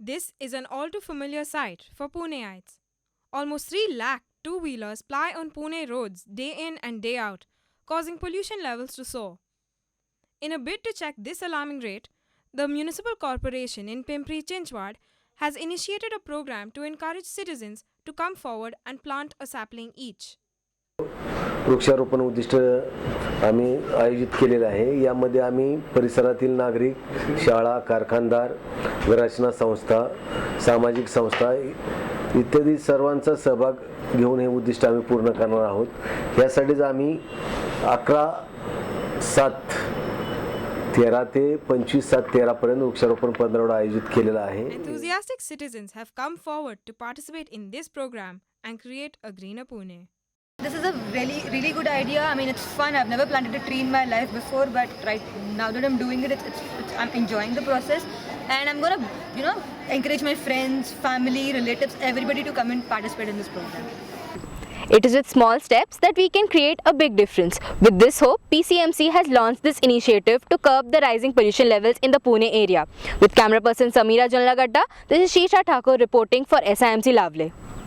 This is an all too familiar sight for Puneites. Almost 3 lakh two-wheelers ply on Pune roads day in and day out, causing pollution levels to soar. In a bid to check this alarming rate, the municipal corporation in Pimpri Chinchwad has initiated a program to encourage citizens to come forward and plant a sapling each. वृक्षारोपण उद्दिष्ट आम्ही आयोजित केलेलं आहे. यामध्ये आम्ही परिसरातील नागरिक, शाळा, कारखानदार, घररचना संस्था, सामाजिक संस्था इत्यादी सर्वांचा सहभाग घेऊन हे उद्दिष्ट आम्ही पूर्ण करणार आहोत. यासाठीच आम्ही 11/7/13 ते 25/7/13 पर्यंत वृक्षारोपण पंधरवडा आयोजित केलेला आहे. Enthusiastic citizens have come forward to participate in this program and create a greener Pune. This is a really good idea. I mean, it's fun. I've never planted a tree in my life before, but right now that I'm doing it, I'm enjoying the process, and I'm gonna, encourage my friends, family, relatives, everybody to come and participate in this program. It is with small steps that we can create a big difference. With this hope, PCMC has launched this initiative to curb the rising pollution levels in the Pune area. With camera person Samira Janlagadda, this is Shisha Thakur reporting for SIMC Lavle.